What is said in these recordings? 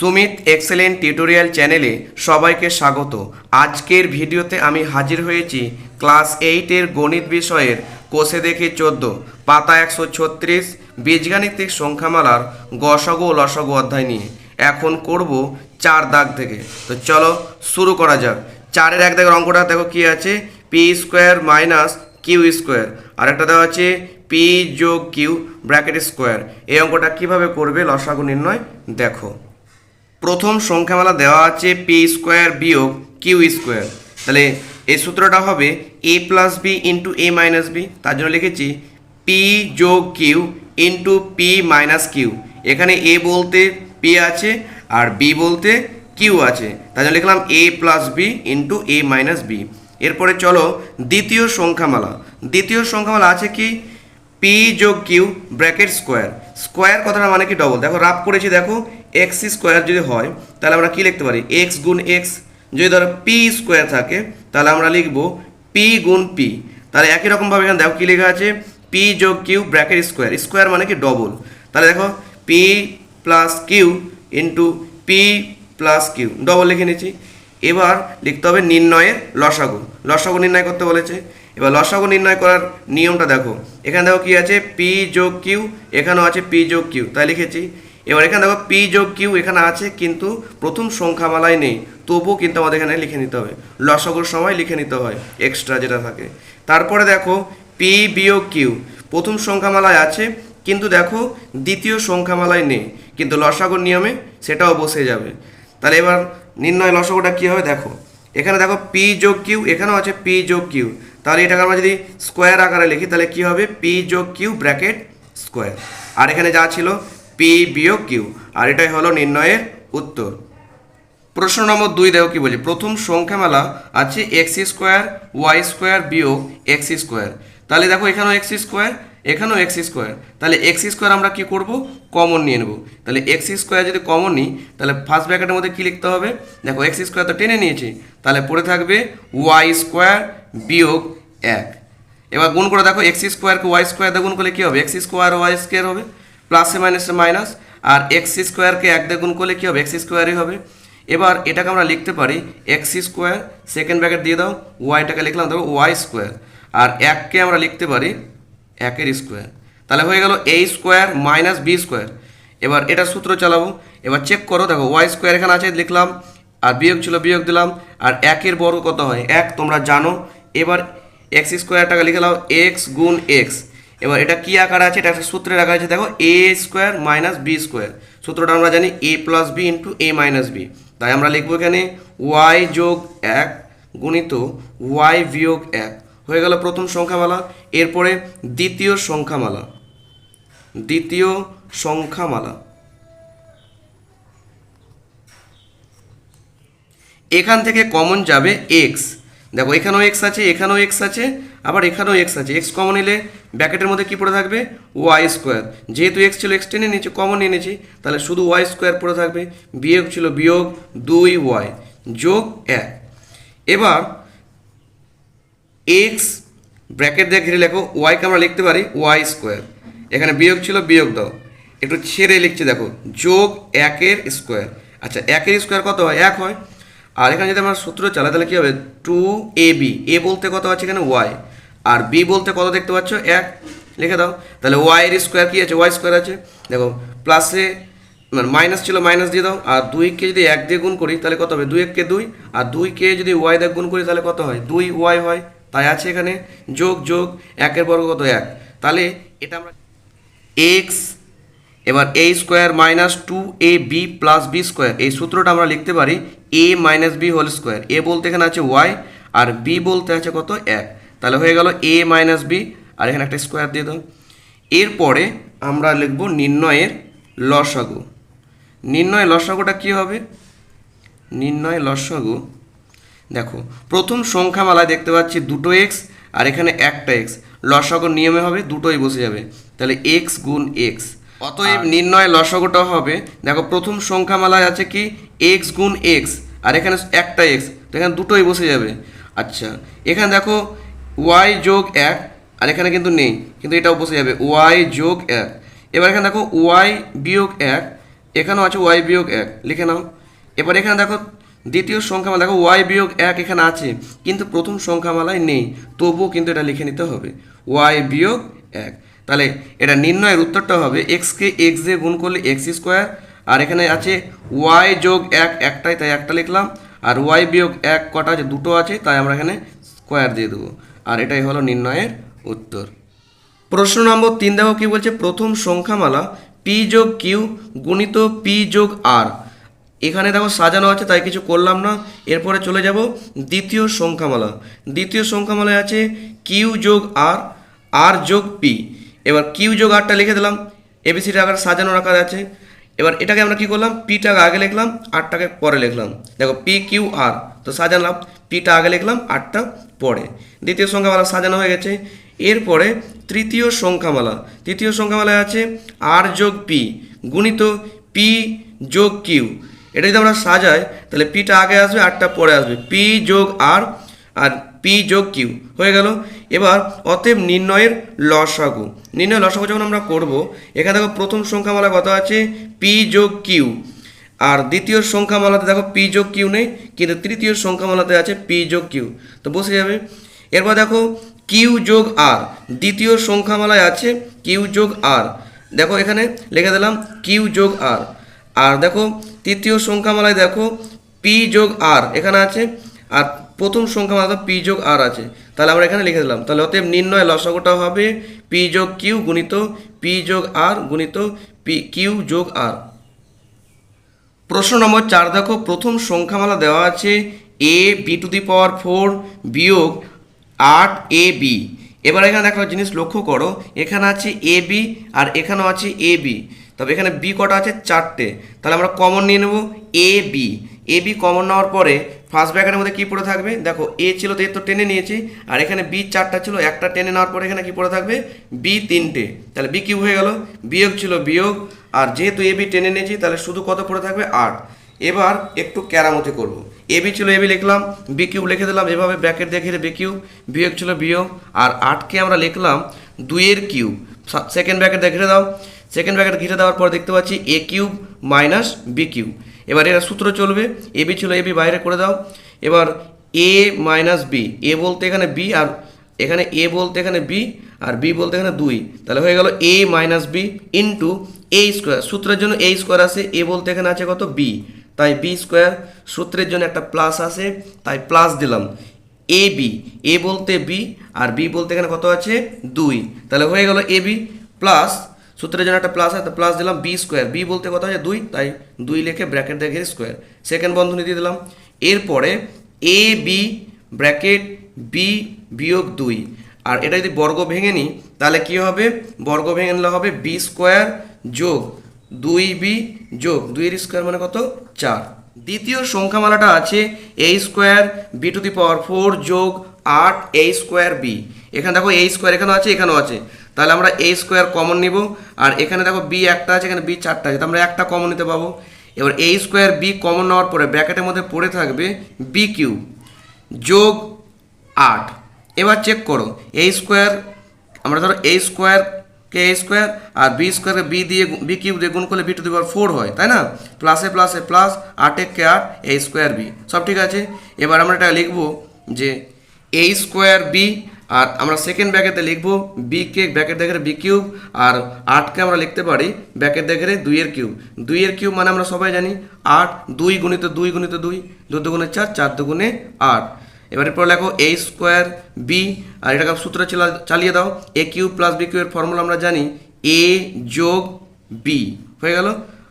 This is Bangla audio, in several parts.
সুমিত এক্সেলেন্ট টিউটোরিয়াল চ্যানেলে সবাইকে স্বাগত। আজকের ভিডিওতে আমি হাজির হয়েছি ক্লাস 8-এর গণিত বিষয়ের কোষে দেখি 14 পাতা 136 বীজগাণিতিক সংখ্যামালার গসগ ও লসগ অধ্যায় নিয়ে। এখন করব 4 দাগ থেকে। তো চলো শুরু করা যাক। 4-এর 1 দাগের অঙ্কটা দেখো কি আছে, P square minus Q square, আরেকটা দেওয়া আছে পি যোগ কিউ ব্র্যাকেট স্কোয়ার। এই অঙ্কটা কিভাবে করবে লসাগু নির্ণয় দেখো। প্রথম সংখ্যামালা দেওয়া আছে পি স্কোয়ার বিয়োগ কিউ স্কোয়ার, তাহলে এই সূত্রটা হবে এ প্লাস বি ইন্টু এ মাইনাস বি। তার জন্য লিখেছি পি যোগ Q into P minus Q. এখানে এ বলতে পি আছে আর বি বলতে কিউ আছে, তার জন্য লিখলাম এ প্লাস বি ইন্টু এ মাইনাস বি। এরপরে চলো দ্বিতীয় সংখ্যামালা। দ্বিতীয় সংখ্যামালা আছে কি পি যোগ কিউ ব্র্যাকেট স্কোয়ার। স্কোয়ার কথাটা মানে কি ডবল। দেখো রাফ করেছি, দেখো এক্স স্কোয়ার যদি হয় তাহলে আমরা কি লিখতে পারি এক্স গুণ এক্স। যদি ধরো পি স্কোয়ার থাকে তাহলে আমরা লিখব পি গুণ পি। তাহলে একই রকমভাবে এখানে দেখো কি লেখা আছে পি যোগ কিউ ব্র্যাকেট স্কোয়ার। স্কোয়ার মানে কি ডবল। তাহলে দেখো P plus Q into P plus Q double লিখে নিচ্ছি। এবার লিখতে হবে নির্ণয়ের লসাগু। লসাগু নির্ণয় করতে বলেছে। এবার লসাগু নির্ণয় করার নিয়মটা দেখো। এখানে দেখো কি আছে পি যোগ কিউ, এখানেও আছে পি যোগ কিউ, তাই লিখেছি। এবার এখানে দেখো পি যোগ কিউ এখানে আছে কিন্তু প্রথম সংখ্যামালায় নেই, তবুও কিন্তু আমাদের এখানে লিখে নিতে হবে। লসাগুর সময় লিখে নিতে হয় এক্সট্রা যেটা থাকে। তারপরে দেখো পি বিয়োগ কিউ প্রথম সংখ্যামালায় আছে কিন্তু দেখো দ্বিতীয় সংখ্যামালায় নেই, কিন্তু লসাগুর নিয়মে সেটাও বসে যাবে। তাহলে এবার নির্ণয় লসাগুটা কী হবে দেখো। এখানে দেখো পি যোগ কিউ, এখানেও আছে পি যোগ কিউ, তাহলে এটাকে আমরা যদি স্কোয়ার আকারে লিখি তাহলে কী হবে পি যোগ কিউ ব্র্যাকেট স্কোয়ার। আর এখানে যা ছিল পি বিয়োগ কিউ, আর এটাই হলো নির্ণয়ের উত্তর। প্রশ্ন নম্বর 2 দেখো কি বলছে। প্রথম সংখ্যামালা আছে এক্স স্কোয়ার ওয়াই স্কোয়ার বিয়োগ এক্স স্কোয়ার। তাহলে দেখো এখানেও এক্স স্কোয়ার, এখানেও এক্স স্কোয়ার। তাহলে এক্স স্কোয়ার আমরা কি করব কমন নিয়ে নেব। তাহলে এক্স স্কোয়ার যদি কমন নিই তাহলে ফার্স্ট ব্র্যাকেটের মধ্যে কী লিখতে হবে দেখো এক্স স্কোয়ার তো টেনে নিয়েছি, তাহলে পড়ে থাকবে ওয়াই স্কোয়ার বিয়োগ 1। এবার গুণ করে দেখো এক্স স্কোয়ারকে ওয়াই স্কোয়ার দিয়ে গুণ করলে কী হবে এক্স স্কোয়ার ওয়াই স্কোয়ার হবে, প্লাসে মাইনাসে মাইনাস। আর এক্স স্কোয়ারকে 1 দিয়ে গুণ করলে কী হবে এক্স স্কোয়ারই হবে। এবার এটাকে আমরা লিখতে পারি এক্স স্কোয়ার, সেকেন্ড ব্র্যাকেট দিয়ে দাও, ওয়াইটাকে লিখলাম দেখো ওয়াই স্কোয়ার, আর 1কে আমরা লিখতে পারি 1-এর স্কোয়ার। তাহলে হয়ে গেল এ স্কোয়ার মাইনাস বি স্কোয়ার। এবার এটা সূত্র চালাবো। এবার চেক করো দেখো ওয়াই স্কোয়ার এখানে আছে লিখলাম, আর বিয়োগ ছিল বিয়োগ দিলাম, আর 1-এর বর্গ কত হয় 1 তোমরা জানো। এবার এক্স স্কোয়ারটাকে লিখে নাও এক্স গুণ এক্স। এবার এটা কী আকার আছে, এটা একটা সূত্রের আকার আছে দেখো a square minus b square. সূত্রটা আমরা জানি a plus B into A minus B. তাই আমরা লিখবো এখানে ওয়াই যোগ 1 গুণিত ওয়াই বিয়োগ 1 হয়ে গেল প্রথম সংখ্যামালা। এরপরে দ্বিতীয় সংখ্যামালা। দ্বিতীয় সংখ্যামালা এখান থেকে কমন যাবে এক্স। দেখো এখানেও এক্স আছে, এখানেও এক্স আছে, আবার এখানেও এক্স আছে। এক্স কমন নিলে ব্র্যাকেটের মধ্যে কী পড়ে থাকবে ওয়াই স্কোয়ার। যেহেতু এক্স ছিল এক্স টেনে নিয়েছি, কমন নিয়ে নিয়েছি, তাহলে শুধু ওয়াই স্কোয়ার পড়ে থাকবে। বিয়োগ ছিল বিয়োগ 2y যোগ 1। এবার এক্স ব্র্যাকেট দিয়ে ঘিরে লেখো, ওয়াইকে আমরা লিখতে পারি ওয়াই স্কোয়ার। এখানে বিয়োগ ছিল বিয়োগ দাও, একটু ছেড়ে লিখছি দেখো যোগ 1-এর স্কোয়ার। আচ্ছা 1-এর স্কোয়ার কত হয় 1 হয়। আর এখানে যদি আমরা সূত্র চালাই তাহলে কী হবে 2ab। এ বলতে কত আছে এখানে ওয়াই, আর বি বলতে কত দেখতে পাচ্ছ 1, লিখে দাও। তাহলে ওয়াইয়ের স্কোয়ার কী আছে ওয়াই স্কোয়ার আছে। দেখো প্লাসে মাইনাস ছিল মাইনাস দিয়ে দাও, আর 2কে যদি 1 দিয়ে গুণ করি তাহলে কত হবে 2-1-কে 2, আর 2কে যদি ওয়াই দিয়ে গুণ করি তাহলে কত হয় 2y হয়। তাই আছে এখানে যোগ যোগ 1-এর বর্গ কত 1। তাহলে এটা আমরা এক্স এবার a square minus 2ab plus b square, এই সূত্রটা আমরা লিখতে পারি a minus b whole square. A বলতে এখানে আছে ওয়াই আর বি বলতে আছে কত 1। তাহলে হয়ে গেল এ মাইনাস বি, আর এখানে একটা স্কোয়ার দিয়ে দাও। এরপরে আমরা লিখব নির্ণয়ের লসাগু। নির্ণয় লসাগুটা কী হবে নির্ণয় লসাগু দেখো প্রথম সংখ্যামালায় দেখতে পাচ্ছি 2 এক্স আর এখানে একটা এক্স। লসাগুর নিয়মে হবে দুটোই বসে যাবে, তাহলে এক্স গুণ এক্স। অতএব নির্ণয় লসাগুটা হবে দেখো প্রথম সংখ্যামালায় আছে কি এক্স গুণ এক্স, আর এখানে একটা এক্স, তো এখানে দুটোই বসে যাবে। আচ্ছা এখানে দেখো ওয়াই যোগ 1, আর এখানে কিন্তু নেই, কিন্তু এটাও বসে যাবে ওয়াই যোগ 1। এবার এখানে দেখো ওয়াই বিয়োগ 1, এখানেও আছে ওয়াই বিয়োগ 1, লিখে নাও। এবার এখানে দেখো দ্বিতীয় সংখ্যামালা, দেখো ওয়াই বিয়োগ 1 এখানে আছে কিন্তু প্রথম সংখ্যামালায় নেই, তবুও কিন্তু এটা লিখে নিতে হবে ওয়াই বিয়োগ 1। তাহলে এটা নির্ণয়ের উত্তরটা হবে এক্সকে এক্স দিয়ে গুণ করলে এক্স স্কোয়ার, আর এখানে আছে ওয়াই যোগ 1 একটাই, তাই একটা লিখলাম, আর ওয়াই বিয়োগ 1 কটা আছে, দুটো আছে, তাই আমরা এখানে স্কোয়ার দিয়ে দেবো, আর এটাই হলো নির্ণয়ের উত্তর। প্রশ্ন নম্বর 3 দেখো কি বলছে, প্রথম সংখ্যামালা পি যোগ কিউ গুণিত পি যোগ আর। এখানে দেখো সাজানো আছে তাই কিছু করলাম না। এরপরে চলে যাব দ্বিতীয় সংখ্যামালা। দ্বিতীয় সংখ্যামালায় আছে কিউ যোগ আর, আর যোগ পি। এবার কিউ যোগ আরটা লিখে দিলাম, এবিসিডি আকারে সাজানোর আকারে আছে। এবার এটাকে আমরা কি করলাম, পিটাকে আগে লিখলাম, আরটাকে পরে লিখলাম। দেখো পি কিউ আর, তো সাজালাম, পিটা আগে লিখলাম, আরটা পরে। দ্বিতীয় সংখ্যামালা সাজানো হয়ে গেছে। এরপরে তৃতীয় সংখ্যামালা। তৃতীয় সংখ্যামালায় আছে আর যোগ পি গুণিত পি যোগ কিউ। এটা যদি আমরা সাজাই তাহলে পিটা আগে আসবে, আরটা পরে আসবে, পি যোগ আর, আর পি যোগ কিউ হয়ে গেল। এবার অতএব নির্ণয়ের লসাগু। নির্ণয় লসাগু যখন আমরা করব, এখানে দেখো প্রথম সংখ্যামালা কত আছে, পি যোগ কিউ, আর দ্বিতীয় সংখ্যামালাতে দেখো পি যোগ কিউ নেই, কিন্তু তৃতীয় সংখ্যামালাতে আছে পি যোগ কিউ, তো বসে যাবে। এরপর দেখো কিউ যোগ আর, দ্বিতীয় সংখ্যামালায় আছে কিউ যোগ আর, দেখো এখানে লিখে দিলাম কিউ যোগ আর। আর দেখো তৃতীয় সংখ্যামালায় দেখো পি যোগ আর এখানে আছে, আর প্রথম সংখ্যামালা পি যোগ আর আছে, তাহলে আমরা এখানে লিখে দিলাম। তাহলে অতএব নির্ণয় লসাগুটা হবে পি যোগ কিউ গুণিত পি যোগ আর গুণিত পি কিউ যোগ আর। প্রশ্ন নম্বর 4 দেখো প্রথম সংখ্যামালা দেওয়া আছে A B two the power 4 বিয়োগ 8 এ বি। এবার এখানে দেখো জিনিস লক্ষ্য করো, এখানে আছে এ বি আর এখানেও আছে এ বি, তবে এখানে বি কটা আছে, 4টে, তাহলে আমরা কমন নিয়ে নেব A B. A B common নেওয়ার পরে ফার্স্ট ব্র্যাকেটের মধ্যে কী পড়ে থাকবে, দেখো এ ছিল তো এ তো টেনে নিয়েছি, আর এখানে বি 4টা ছিল, একটা টেনে নেওয়ার পরে এখানে কী পড়ে থাকবে, বি 3টে, তাহলে বি কিউ হয়ে গেল। বিয়োগ ছিল বিয়োগ, আর যেহেতু এ বি টেনে নিয়েছি তাহলে শুধু কত পড়ে থাকবে, 8। এবার একটু কেরামতি করব, এ বি ছিল এ বি লিখলাম, বি কিউব লিখে দিলাম, এভাবে ব্র্যাকেট দেখে বি কিউব, বিয়োগ ছিল বিয়োগ, আর 8কে আমরা লিখলাম 2-এর কিউব। সেকেন্ড ব্র্যাকেট দেখে দাও, সেকেন্ড ব্র্যাকেট ঘিরে দেওয়ার পর দেখতে পাচ্ছি এ কিউব মাইনাস বি কিউব। এবার এরা সূত্র চলবে, এ বি ছিল এ বি বাইরে করে দাও। এবার এ মাইনাস বি, এ বলতে এখানে বি, আর এখানে এ বলতে এখানে বি, আর বি বলতে এখানে 2, তাহলে হয়ে গেল এ মাইনাস বি ইন্টু এ স্কোয়ার। সূত্রের জন্য এ স্কোয়ার আসে, এ বলতে এখানে আছে কত, বি, তাই বি স্কোয়ার। সূত্রের জন্য একটা প্লাস আসে তাই প্লাস দিলাম, এ বি, এ বলতে বি আর বি বলতে এখানে কত আছে, 2, তাহলে হয়ে গেল এ বি প্লাস, সূত্রের জন্য একটা প্লাস আছে, প্লাস দিলাম বি স্কোয়ার, বি বলতে কত আছে 2, তাই 2 লিখে ব্র্যাকেট দেখে স্কোয়ার, সেকেন্ড বন্ধনী দিয়ে দিলাম। এরপরে এ বি ব্র্যাকেট বি বিয়োগ 2, আর এটা যদি বর্গ ভেঙে নিই তাহলে কী হবে, বর্গ ভেঙে নিলে হবে বি স্কোয়ার যোগ 2b যোগ 2-এর স্কোয়ার মানে কত, 4। দ্বিতীয় সংখ্যামালাটা আছে এ square B two the power 4 যোগ 8 এ স্কোয়ার বি। এখানে দেখো এ স্কোয়ার এখানেও আছে এখানেও আছে, তাহলে আমরা এ স্কোয়ার কমন নিব, আর এখানে দেখো বি একটা আছে এখানে বি 4টা আছে, তো আমরা একটা কমন নিতে পাবো। এবার এ স্কোয়ার বি কমন নেওয়ার পরে ব্র্যাকেটের মধ্যে পড়ে থাকবে বি কিউ যোগ 8। এবার চেক করো এ স্কোয়ার, আমরা ধরো a square K A square R B স্কোয়ারকে বি দিয়ে বি কিউব দিয়ে গুণ করলে বি টু দি পাওয়ার 4 হয়, তাই না, প্লাসে প্লাসে প্লাস, 8-কে 8 এ স্কোয়ার বি, সব ঠিক আছে। এবার আমরা এটা লিখবো যে এ স্কোয়ার বি, আর আমরা সেকেন্ড ব্র্যাকেটে লিখবো বি কে ব্র্যাকেট দেখে বি কিউব, আর 8কে আমরা লিখতে পারি ব্র্যাকেট দেখে 2-এর কিউব। 2-এর কিউব মানে আমরা সবাই জানি 8, 2 গুণিত 2 গুণিত 2, 2 দুগুণে 4, 4 দুগুণে 8। এবারে পরে লেখো এ স্কোয়ার বি, আর এটাকে সূত্র চালিয়ে দাও, এ কিউব প্লাস বি কিউবের ফর্মুলা আমরা জানি এ যোগ বি, হয়ে গেল।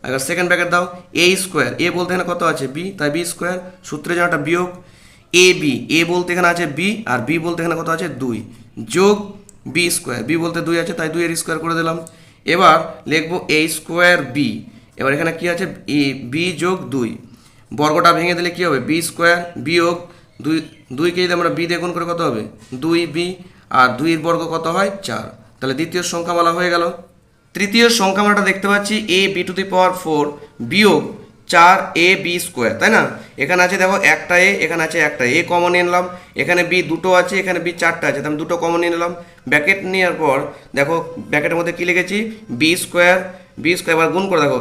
এবার সেকেন্ড ব্র্যাকেট দাও, এ স্কোয়ার, এ বলতে এখানে কত আছে বি, তাই বি স্কোয়ার, সূত্রে যেন একটা বিয়োগ, এ বি, এ বলতে এখানে আছে বি আর বি বলতে এখানে কত আছে 2, যোগ বি স্কোয়ার, বি বলতে 2 আছে তাই 2-এর স্কোয়ার করে দিলাম। এবার লিখবো এ স্কোয়ার বি, এবার এখানে কি আছে এ বি যোগ 2, বর্গটা ভেঙে দিলে কি হবে, বি স্কোয়ার বিয়োগ 2কে যদি আমরা বি দিয়ে গুণ করে কত হবে 2b, আর 2-এর বর্গ কত হয় 4, তাহলে দ্বিতীয় সংখ্যামালা হয়ে গেল। তৃতীয় সংখ্যামালাটা দেখতে পাচ্ছি A B two the power 4 বিয়োগ 4 এ বি স্কোয়ার, তাই না, এখানে আছে দেখো একটা এ, এখানে আছে একটা এ কমন নিয়ে নিলাম, এখানে বি 2টো আছে এখানে বি 4টা আছে, তাহলে 2টো কমন নিয়ে নিলাম। ব্র্যাকেট নেওয়ার পর দেখো ব্র্যাকেটের মধ্যে কী লিখেছি বি স্কোয়ার, বি স্কোয়ার, এবার গুণ করে দেখো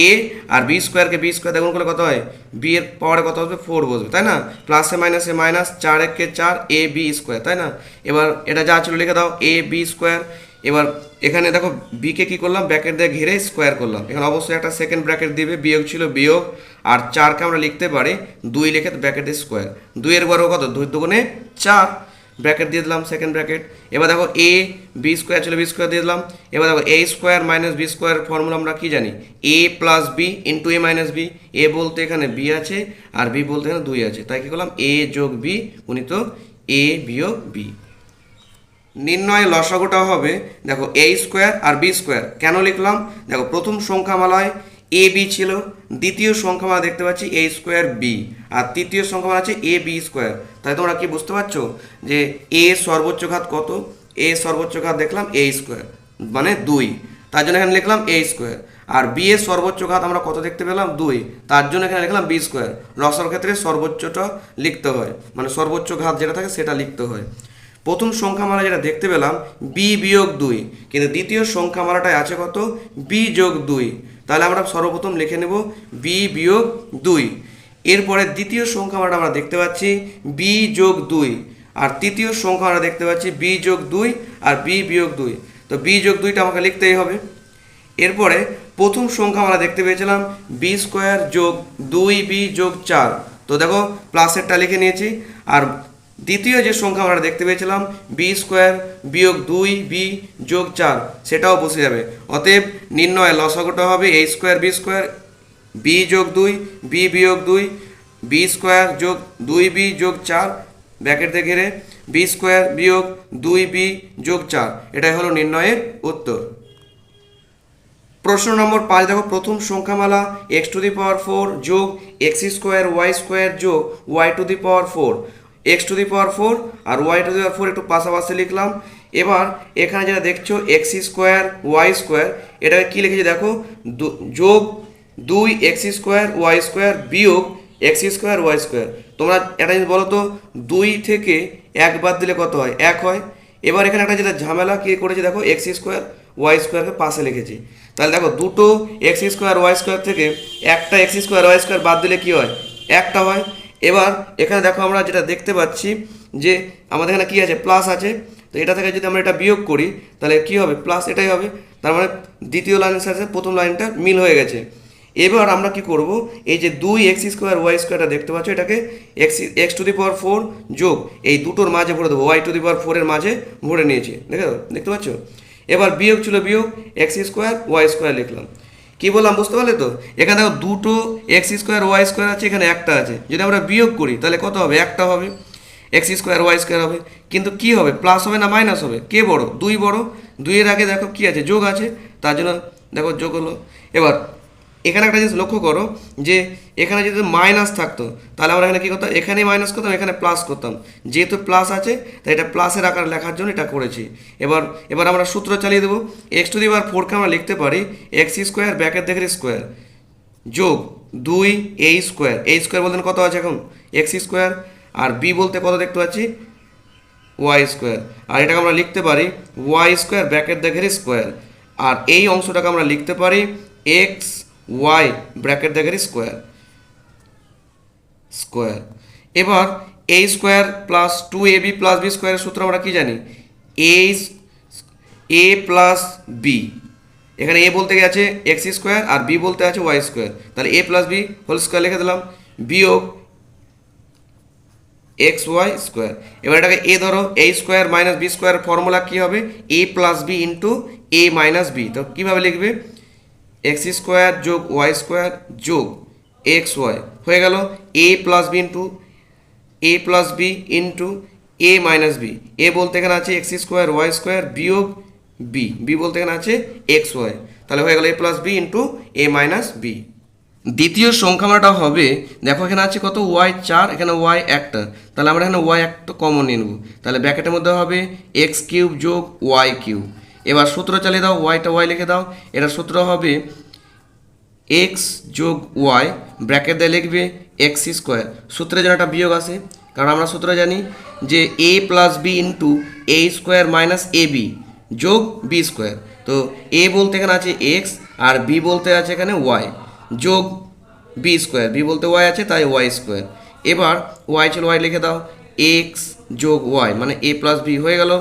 এ আর বি স্কোয়ারকে বি স্কোয়ার গুণ করলে কত হয়, বি এর পাওয়ারে কত আসবে 4 বসবে, তাই না? প্লাসে মাইনাসে মাইনাস, 4 একে 4 এ বি স্কোয়ার, তাই না? এবার এটা যা ছিল লিখে দাও এ বি স্কোয়ার। এবার এখানে দেখো বিকে কী করলাম, ব্র্যাকেট দিয়ে ঘিরে স্কোয়ার করলাম। এখানে অবশ্যই একটা সেকেন্ড ব্র্যাকেট দিবে, বিয়োগ ছিল বিয়োগ, আর 4কে আমরা লিখতে পারি 2 লিখে ব্র্যাকেট দিয়ে স্কোয়ার। 2 এর বর্গ কত, 2 দুগুণে 4, ব্র্যাকেট দিয়ে দিলাম সেকেন্ড ব্র্যাকেট। এবার দেখো এ বি স্কোয়ার ছিল, বি স্কোয়ার দিয়ে দিলাম। এবার দেখো a square minus b square formula আমরা কি জানি, a plus B into A minus b. A বলতে এখানে বি আছে আর বি বলতে এখানে 2 আছে, তাই কি করলাম এ যোগ বি গুণিত এ বিয়োগ বি। নির্ণয় লসাগুটা হবে দেখো a square R B square. কেন লিখলাম, দেখো প্রথম সংখ্যামালায় এ বি ছিল, দ্বিতীয় সংখ্যামালা দেখতে পাচ্ছি এ স্কোয়ার বি, আর তৃতীয় সংখ্যামালা আছে এ বি স্কোয়ার। তাই তোমরা কি বুঝতে পারছো যে এ সর্বোচ্চ ঘাত কত, এ সর্বোচ্চ ঘাত দেখলাম এ স্কোয়ার মানে 2, তার জন্য এখানে লিখলাম এ স্কোয়ার। আর বি এর সর্বোচ্চ ঘাত আমরা কত দেখতে পেলাম 2, তার জন্য এখানে লিখলাম বি স্কোয়ার। লসার ক্ষেত্রে সর্বোচ্চটা লিখতে হয়, মানে সর্বোচ্চ ঘাত যেটা থাকে সেটা লিখতে হয়। প্রথম সংখ্যামালা যেটা দেখতে পেলাম বি বিয়োগ 2, কিন্তু দ্বিতীয় সংখ্যামালাটায় আছে কত, বি যোগ 2। তাহলে আমরা সর্বপ্রথম লিখে নেব বি বিয়োগ 2। এরপরে দ্বিতীয় সংখ্যামালাটা আমরা দেখতে পাচ্ছি বি যোগ 2, আর তৃতীয় সংখ্যা আমরা দেখতে পাচ্ছি বি যোগ 2 আর বি বিয়োগ 2। তো বি যোগ 2টা আমাকে লিখতেই হবে। এরপরে প্রথম সংখ্যা আমরা দেখতে পেয়েছিলাম বি স্কোয়ার যোগ 2বি যোগ 4, তো দেখো প্লাসেরটা লিখে নিয়েছি। আর দ্বিতীয় যে সংখ্যা আমরা দেখতে পেয়েছিলাম বি স্কোয়ার বিয়োগ 2বি যোগ 4, সেটাও বসে যাবে। অতএব নির্ণয় লসাগুটা হবে এ স্কোয়ার বি যোগ 2 বি বিয়োগ 2, বি স্কোয়ার যোগ 2বি যোগ 4 ব্র্যাকেট দিয়ে ঘিরে বি স্কোয়ার বিয়োগ 2বি যোগ 4। এটাই হলো নির্ণয়ের উত্তর। প্রশ্ন নম্বর 5 দেখো প্রথম সংখ্যামালা এক্স টু দি পাওয়ার 4 যোগ এক্স স্কোয়ার ওয়াই স্কোয়ার যোগ y to the power 4। X to the power 4 আর ওয়াই টু দি পাওয়ার 4 একটু পাশাপাশি লিখলাম। এবার এখানে যেটা দেখছো এক্স স্কোয়ার ওয়াই স্কোয়ার, এটাকে কী লিখেছি দেখো, যোগ 2 এক্স স্কোয়ার ওয়াই স্কোয়ার বিয়োগ এক্স স্কোয়ার ওয়াই স্কোয়ার। তোমরা একটা জিনিস বলো তো, 2 থেকে 1 বাদ দিলে কত হয়, 1 হয়। এবার এখানে একটা যেটা ঝামেলা কী করেছি দেখো, এক্স স্কোয়ার ওয়াই স্কোয়ারকে পাশে লিখেছি। তাহলে দেখো দুটো এক্স স্কোয়ার ওয়াই স্কোয়ার থেকে একটা এক্স স্কোয়ার ওয়াই স্কোয়ার বাদ দিলে কী হয়, একটা হয়। এবার এখানে দেখো আমরা যেটা দেখতে পাচ্ছি যে আমাদের এখানে কী আছে, প্লাস আছে। তো এটা থেকে যদি আমরা এটা বিয়োগ করি তাহলে কী হবে, প্লাস এটাই হবে। তার মানে দ্বিতীয় লাইনের সাথে প্রথম লাইনটা মিল হয়ে গেছে। এবার আমরা কি করব, এই যে 2 এক্স স্কোয়ার ওয়াই স্কোয়ারটা দেখতে পাচ্ছ, এটাকে এক্স টু দি পাওয়ার 4 যোগ এই দুটোর মাঝে ভরে দেবো, ওয়াই টু দি পাওয়ার 4 এর মাঝে ভরে নিয়েছি, দেখতে পাচ্ছ। এবার বিয়োগ ছিল বিয়োগ, এক্স স্কোয়ার ওয়াই স্কোয়ার লিখলাম। কী বললাম বুঝতে পারলে তো, এখানে দেখো দুটো এক্স স্কোয়ার ওয়াই স্কোয়ার আছে, এখানে একটা আছে। যদি আমরা বিয়োগ করি তাহলে কত হবে, একটা হবে, এক্স স্কোয়ার ওয়াই স্কোয়ার হবে। কিন্তু কী হবে, প্লাস হবে না মাইনাস হবে, কে বড়, 2 বড়। 2 এর আগে দেখো কী আছে, যোগ আছে, তার জন্য দেখো যোগ হলো। এবার এখানে একটা জিনিস লক্ষ্য করো যে এখানে যদি মাইনাস থাকতো তাহলে আমরা এখানে কী করতাম, এখানে মাইনাস করতাম, এখানে প্লাস করতাম। যেহেতু প্লাস আছে তাই এটা প্লাসের আকার লেখার জন্য এটা করেছি। এবার আমরা সূত্র চালিয়ে দেবো। এক্স টু দি পাওয়ার 4কে আমরা লিখতে পারি এক্স স্কোয়ার ব্র্যাকেট দেখে স্কোয়ার যোগ 2 এ স্কোয়ার। এ স্কোয়ার বলতে কত আছে এখন, এক্স স্কোয়ার, আর বি বলতে কত দেখতে পাচ্ছি, ওয়াই স্কোয়ার। আর এটাকে আমরা লিখতে পারি ওয়াই স্কোয়ার ব্র্যাকেট দেখে স্কোয়ার। আর এই অংশটাকে আমরা লিখতে পারি এক্স ওয়াই ব্র্যাকেট দেখে স্কোয়ার। এবার a square plus 2ab plus b স্কোয়ারের সূত্র আমরা কি জানি, এ প্লাস বি। এখানে এ বলতে গেছে এক্স স্কোয়ার আর বি বলতে আছে ওয়াই স্কোয়ার, তাহলে এ প্লাস বি হোল স্কোয়ার লিখে দিলাম বিয়োগ এক্স ওয়াই স্কোয়ার। এবার এটাকে এ ধরো, a square minus b square formula কী হবে, এ প্লাস বি ইন্টু এ মাইনাস বি। তো কীভাবে লিখবে, এক্স স্কোয়ার যোগ ওয়াই স্কোয়ার যোগ এক্স ওয়াই হয়ে গেল a plus B into A minus b. A বলতে এখানে আছে এক্স স্কোয়ার ওয়াই স্কোয়ার বিয়োগ বি বলতে এখানে আছে এক্স ওয়াই। তাহলে হয়ে গেল a plus B into A minus b. দ্বিতীয় সংখ্যামালাটা হবে দেখো এখানে আছে কত, ওয়াই 4, এখানে ওয়াই একটা, তাহলে আমরা এখানে ওয়াই একটা কমন নিয়ে নেব। তাহলে ব্র্যাকেটের মধ্যে হবে এক্স কিউব যোগ ওয়াই কিউব। এবার সূত্র চালিয়ে দাও, ওয়াইটা ওয়াই লিখে দাও। এটা সূত্র হবে এক্স যোগ ওয়াই ব্র্যাকেট দিয়ে লিখবে এক্স স্কোয়ার। সূত্রের জন্য একটা বিয়োগ আসে, কারণ আমরা সূত্র জানি যে এ plus B into A square minus A B যোগ বি স্কোয়ার। তো এ বলতে এখানে আছে এক্স আর বি বলতে আছে এখানে ওয়াই। যোগ বি স্কোয়ার, বি বলতে ওয়াই আছে তাই ওয়াই স্কোয়ার। এবার ওয়াই ছিল ওয়াই লিখে দাও, এক্স যোগ ওয়াই মানে এ প্লাস বি হয়ে গেল।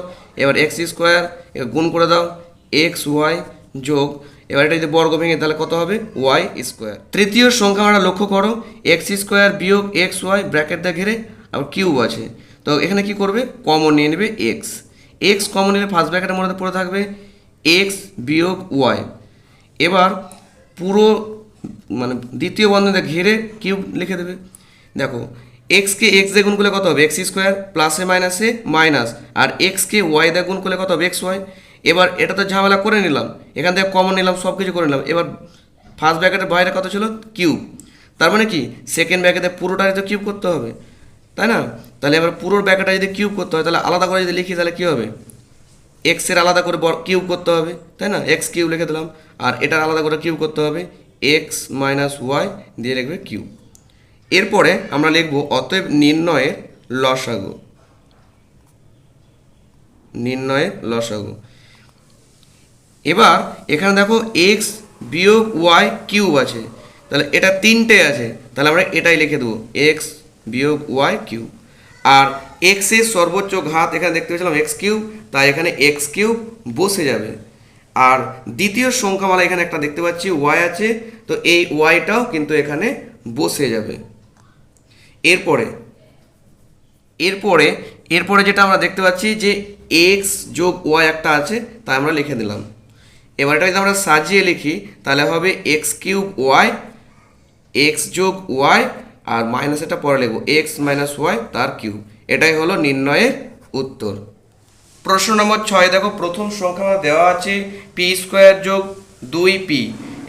এবার এক্স স্কোয়ার গুণ করে দাও, এক্স ওয়াই যোগ, এবার এটা যদি বর্গ ভেঙে তাহলে কত হবে ওয়াই স্কোয়ার। তৃতীয় সংখ্যা আমরা লক্ষ্য করো, এক্স স্কোয়ার বিয়োগ এক্স ওয়াই ব্র্যাকেট দিয়ে ঘিরে আবার কিউব আছে, তো এখানে কি করবে কমন নিয়ে নেবে এক্স, এক্স কমন নিলে ফার্স্ট ব্র্যাকেটের মধ্যে পড়ে থাকবে এক্স বিয়োগ ওয়াই। এবার পুরো মানে দ্বিতীয় বন্ধনীতে ঘিরে কিউব লিখে দেবে। দেখো এক্সকে এক্স দিয়ে গুণ করলে কত হবে এক্স স্কোয়ার, প্লাসে মাইনাসে মাইনাস, আর এক্সকে ওয়াই দিয়ে গুণ করলে কত হবে এক্স ওয়াই। এবার এটা তো ঝামেলা করে নিলাম, এখান থেকে কমন নিলাম, সব কিছু করে নিলাম। এবার ফার্স্ট ব্র্যাকেটের বাইরে কত ছিল কিউব, তার মানে কি সেকেন্ড ব্র্যাকেটে পুরোটাই তো কিউব করতে হবে, তাই না? তাহলে এবার পুরোর ব্র্যাকেটটা যদি কিউব করতে হয় তাহলে আলাদা করে যদি লিখি তাহলে কী হবে, এক্সের আলাদা করে কিউব করতে হবে, তাই না? এক্স কিউব লিখে দিলাম, আর এটার আলাদা করে কিউব করতে হবে, এক্স মাইনাস ওয়াই দিয়ে লিখবে কিউব। এরপরে আমরা লিখব অতএব নির্ণয়ের লসাগু, নির্ণয়ের লসাগু। এবার এখানে দেখো এক্স বিয়োগ ওয়াই কিউব আছে, তাহলে এটা তিনটে আছে, তাহলে আমরা এটাই লিখে দেবো এক্স বিয়োগ ওয়াই কিউব। আর এক্সের সর্বোচ্চ ঘাত এখানে দেখতে পেয়েছিলাম এক্স কিউব, তাই এখানে এক্স কিউব বসে যাবে। আর দ্বিতীয় সংখ্যামালা এখানে একটা দেখতে পাচ্ছি ওয়াই আছে, তো এই ওয়াইটাও কিন্তু এখানে বসে যাবে। এরপরে এরপরে এরপরে যেটা আমরা দেখতে পাচ্ছি যে এক্স যোগ ওয়াই একটা আছে, তাই আমরা লিখে দিলাম। এবার এটা যদি আমরা সাজিয়ে লিখি তাহলে হবে এক্স কিউব ওয়াই, এক্স যোগ ওয়াই, আর মাইনাস এটা পরে লিখবো এক্স মাইনাস ওয়াই তার কিউব। এটাই হলো নির্ণয়ের উত্তর। প্রশ্ন নম্বর 6 দেখো প্রথম সংখ্যা দেওয়া আছে পি স্কোয়ার যোগ 2p।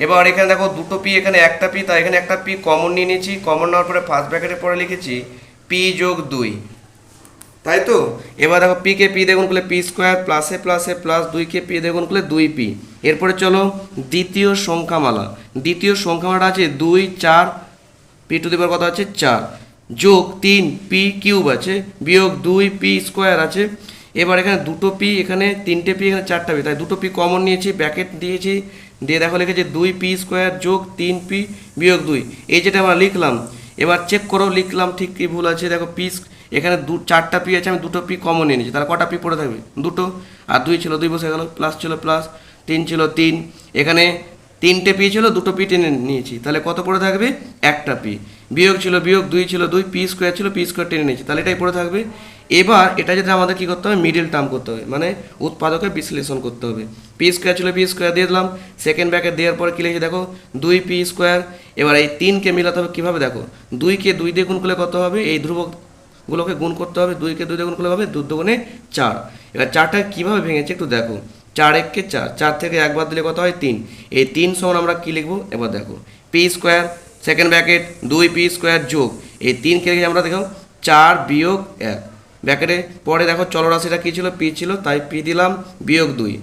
এবার এখানে দেখো দুটো পি, এখানে একটা পি, তাই এখানে একটা পি কমন নিয়ে নিয়েছি, কমন নেওয়ার পরে ফার্স্ট ব্র্যাকেটের পরে লিখেছি পি যোগ 2, তাই তো? এবার দেখো পিকে পি দিয়ে গুণ করলে পি স্কোয়ার, প্লাসে প্লাসে প্লাস 2কে পি দিয়ে গুণ করলে 2p। এরপরে চলো দ্বিতীয় সংখ্যামালা, দ্বিতীয় সংখ্যামালাটা আছে 2 4, পি টু দি পাওয়ার কত আছে 4, যোগ 3p কিউব আছে, বিয়োগ 2p স্কোয়ার আছে। এবার এখানে দুটো পি, এখানে তিনটে পি, এখানে চারটা পি, তাই দুটো পি কমন নিয়েছি, ব্র্যাকেট দিয়েছি, দিয়ে দেখো লিখেছি 2p স্কোয়ার যোগ 3p বিয়োগ 2, এই যেটা আমরা লিখলাম। এবার চেক করো লিখলাম ঠিক কি ভুল আছে। দেখো পি এখানে চারটা পি আছে, আমি দুটো পি কমন নিয়ে নিয়েছি, তাহলে কটা পি পড়ে থাকবে দুটো, আর 2 ছিল 2 বসে গেল, প্লাস ছিল প্লাস, 3 ছিল 3, এখানে তিনটে পি ছিল দুটো পি টেনে নিয়েছি, তাহলে কত পড়ে থাকবে একটা পি, বিয়োগ ছিল বিয়োগ, 2 ছিল 2, পি স্কোয়ার ছিল পি স্কোয়ার টেনে নিয়েছি, তাহলে এটাই পড়ে থাকবে। এবার এটা যদি আমাদের কী করতে হবে মিডিল টার্ম করতে হবে, মানে উৎপাদকে বিশ্লেষণ করতে হবে। পি স্কোয়ার ছিল পি স্কোয়ার দিয়ে দিলাম, সেকেন্ড ব্র্যাকেট দেওয়ার পরে কী লিখেছি দেখো 2p স্কোয়ার। এবার এই 3কে মিলাতে হবে কীভাবে দেখো, 2কে 2 দিয়ে গুণ করলে কত হবে, এই ধ্রুবকগুলোকে গুণ করতে হবে, 2কে 2 দিয়ে গুণ করলে হবে 2 দুগুণে 4। এবার 4টা কীভাবে ভেঙেছে একটু দেখো, 4 1কে 4, 4 থেকে একবার দিলে কত হয় 3, এই 3 সমান আমরা কী লিখবো এবার দেখো P square second bracket 2p square যোগ এই 3কে লিখে আমরা দেখো 4 বিয়োগ 1, ব্র্যাকেটে পরে দেখো চলরাশিটা কী ছিল পি ছিল, তাই পি দিলাম বিয়োগ 2।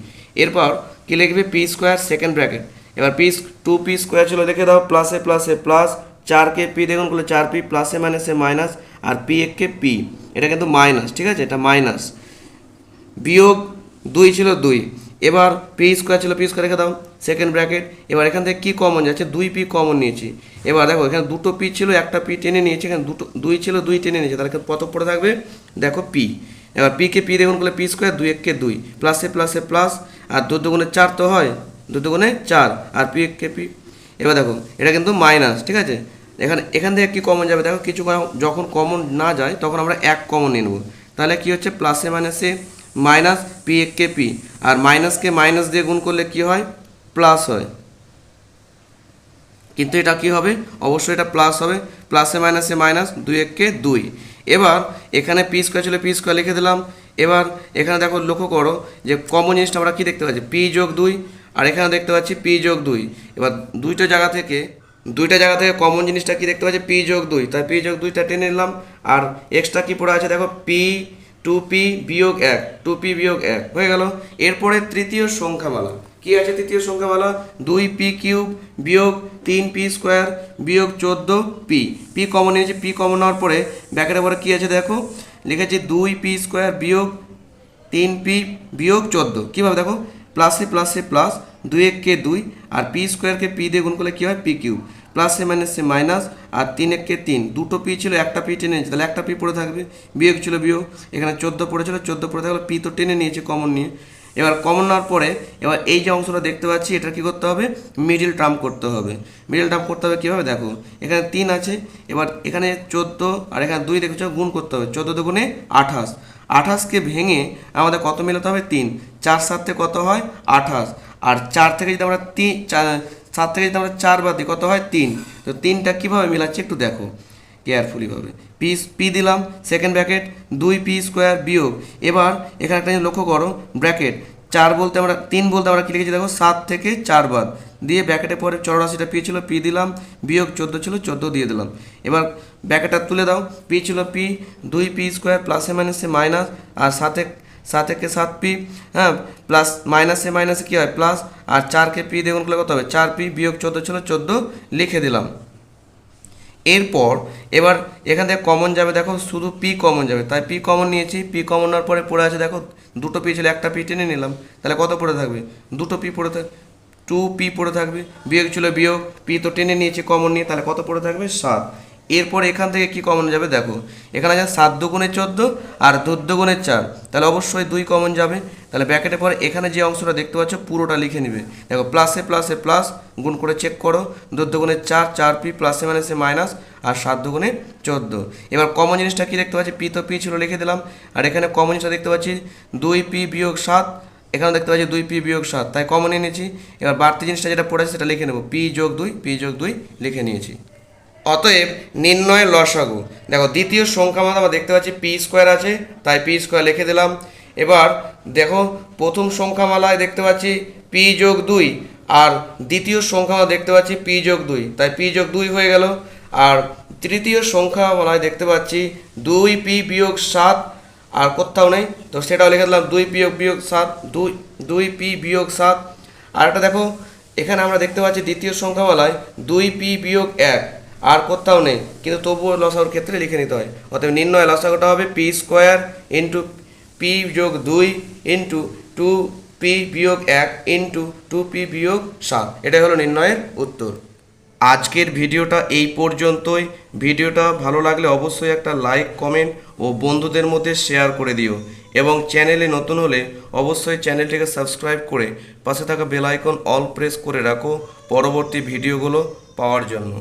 এরপর কী লিখবে পি স্কোয়ার সেকেন্ড ব্র্যাকেট, এবার পি 2p স্কোয়ার ছিল দেখে দাও, প্লাসে প্লাসে প্লাস, 4কে পি দেখুন করলে 4p, প্লাসে মাইনাসে মাইনাস, আর পি এককে পি, এটা কিন্তু মাইনাস, ঠিক আছে এটা মাইনাস, বিয়োগ 2 ছিল 2। এবার পি স্কোয়ার ছিল পি স্কোয়ার রেখে দাও সেকেন্ড ব্র্যাকেট। এবার এখান থেকে কী কমন যাচ্ছে 2p কমন নিয়েছি। এবার দেখো এখানে দুটো পি ছিল একটা পি টেনে নিয়েছি, এখানে দুটো 2 ছিল 2 টেনে নিয়েছি, তাহলে কত পড়ে থাকবে দেখো পি। এবার পিকে পি দেখুন করলে পি স্কোয়ার, 2 1কে 2, প্লাসে প্লাসে প্লাস, আর 2 দুগুণে 4 তো হয়, 2 দুগুণে 4, আর পি এককে পি। এবার দেখো এটা কিন্তু মাইনাস, ঠিক আছে? এখান থেকে কী কমন যাবে দেখো, কিছু যখন কমন না যায় তখন আমরা 1 কমন নিয়ে নেবো, তাহলে কী হচ্ছে প্লাসে মাইনাসে মাইনাস, পি এককে পি, আর মাইনাসকে মাইনাস দিয়ে গুণ করলে কি হয় প্লাস হয়, কিন্তু এটা কি হবে অবশ্যই এটা প্লাস হবে, প্লাসে মাইনাসে মাইনাস, 2 1কে 2। এবার এখানে পি স্কোয়ার ছিল পি স্কোয়ার লিখে দিলাম। এবার এখানে দেখো লক্ষ্য করো যে কমন জিনিসটা আমরা কী দেখতে পাচ্ছি পি যোগ 2, আর এখানে দেখতে পাচ্ছি পি যোগ 2। এবার দুইটা জায়গা থেকে কমন জিনিসটা কি দেখতে পাচ্ছি পি যোগ 2, তাই পি যোগ 2টা টেনে নিলাম, আর এক্সট্রা কী পড়ে আছে দেখো পি 2p বিয়োগ 1, 2p বিয়োগ 1 হয়ে গেল। এরপরে তৃতীয় সংখ্যামালা কি আছে, তৃতীয় সংখ্যামালা 2p কিউব বিয়োগ 3p স্কোয়ার বিয়োগ 14p, পি কমন নিয়েছে, পি কমন নেওয়ার পরে ব্র্যাকেটের পরে কী আছে দেখো লিখেছি 2p স্কোয়ার বিয়োগ 3p বিয়োগ 14, কীভাবে দেখো প্লাসে প্লাসে প্লাস, 2 1কে 2, আর পি স্কোয়ারকে পি দিয়ে গুণ করলে কী হয় পি কিউব, প্লাসে মাইনাসে মাইনাস, আর 3 একে 3, দুটো পি ছিল একটা পি টেনে নিয়েছে, তাহলে একটা পি পড়ে থাকবে, বিয়োগ ছিল বিয়োগ, এখানে 14 পড়েছিল, 14 পড়ে থাকলে পি তো টেনে নিয়েছে কমন নিয়ে। এবার কমন নেওয়ার পরে এবার এই যে অংশটা দেখতে পাচ্ছি এটা কী করতে হবে, মিডিল টার্ম করতে হবে। মিডিল টার্ম করতে হবে কীভাবে দেখো, এখানে 3 আছে, এবার এখানে 14 আর এখানে 2 দেখেছো, গুণ করতে হবে, 14 দুগুণে 28, 28কে ভেঙে আমাদের কত মেলাতে হবে 3, 4 7 কত হয় 28, আর 4 থেকে যদি আমরা 7 থেকে যদি আমরা 4 বাদ দিই কত হয় 3, তো 3টা কীভাবে মেলাচ্ছি একটু দেখো কেয়ারফুলিভাবে। পি দিলাম সেকেন্ড ব্র্যাকেট 2p² বিয়োগ, এবার এখানে একটা জিনিস লক্ষ্য করো, ব্র্যাকেট 4 বলতে আমরা 3 বলতে আমরা কী লিখেছি দেখো, 7 থেকে 4 বাদ দিয়ে ব্র্যাকেটের পরে 84টা পি ছিল, পি দিলাম, বিয়োগ 14 ছিল, 14 দিয়ে দিলাম। এবার ব্র্যাকেটটা তুলে দাও, পি ছিল পি, 2p² প্লাসে মাইনাসে মাইনাস, আর 7 একে 7p, হ্যাঁ, প্লাস মাইনাসে মাইনাসে কী হয় প্লাস, আর 4কে পি দিয়ে গুণ করলে কত হবে 4p, বিয়োগ 14 ছিল 14 লিখে দিলাম। এরপর এবার এখান থেকে কমন যাবে দেখো, শুধু পি কমন যাবে, তাই পি কমন নিয়েছি, পি কমন নেওয়ার পরে পড়ে আছে দেখো, দুটো পি ছিল একটা পি টেনে নিলাম, তাহলে কত পড়ে থাকবে, দুটো পি পড়ে থাকবে, 2p পড়ে থাকবে, বিয়োগ ছিল বিয়োগ, পি তো টেনে নিয়েছি কমন নিয়ে, তাহলে কত পড়ে থাকবে 7। এরপর এখান থেকে কি কমন যাবে দেখো, এখানে আছে 7 দুগুণে 14 আর 2 দুগুণে 4, তাহলে অবশ্যই 2 কমন যাবে, তাহলে ব্র্যাকেটের পরে এখানে যে অংশটা দেখতে পাচ্ছ পুরোটা লিখে নিবে, দেখো প্লাসে প্লাসে প্লাস, গুণ করে চেক করো, 2 দুগুণে 4, 4p প্লাসে মাইনাসে মাইনাস, আর 7 দুগুণে 14। এবার কমন জিনিসটা কি দেখতে পাচ্ছি, পি তো পি ছিল লিখে দিলাম, আর এখানে কমন জিনিসটা দেখতে পাচ্ছি 2p বিয়োগ 7, এখানে দেখতে পাচ্ছি 2p বিয়োগ 7, তাই কমন নিয়ে নিয়েছি। এবার বাড়তি জিনিসটা যেটা পড়েছে সেটা লিখে নেব, p যোগ 2 লিখে নিয়েছি। অতএব নির্ণয়ের লসাগু, দেখো দ্বিতীয় সংখ্যা মধ্যে আমরা দেখতে পাচ্ছি p² আছে, তাই p² লিখে দিলাম। এবার দেখো প্রথম সংখ্যামালায় দেখতে পাচ্ছি p যোগ 2, আর দ্বিতীয় সংখ্যামালা দেখতে পাচ্ছি p যোগ 2, তাই p যোগ 2 হয়ে গেল। আর তৃতীয় সংখ্যামালায় দেখতে পাচ্ছি 2p বিয়োগ 7, আর কোথাও নেই, তো সেটাও লিখে দিলাম 2p বিয়োগ 7, 2p বিয়োগ 7। আর একটা দেখো এখানে আমরা দেখতে পাচ্ছি দ্বিতীয় সংখ্যামালায় 2p বিয়োগ 1, আর কোথাও নেই, কিন্তু তবুও লসাগুর ক্ষেত্রে লিখে নিতে হয়। অতএব নির্ণয় লসাগুটা হবে p² ইন্টু p যোগ 2 ইন্টু 2p বিয়োগ 1 ইন্টু 2p বিয়োগ 7, এটাই হলো নির্ণয়ের উত্তর। আজকের ভিডিওটা এই পর্যন্তই। ভিডিওটা ভালো লাগলে অবশ্যই একটা লাইক, কমেন্ট ও বন্ধুদের মধ্যে শেয়ার করে দিও, এবং চ্যানেলে নতুন হলে অবশ্যই চ্যানেলটিকে সাবস্ক্রাইব করে পাশে থাকা বেল আইকন অল প্রেস করে রাখো পরবর্তী ভিডিওগুলো পাওয়ার জন্য।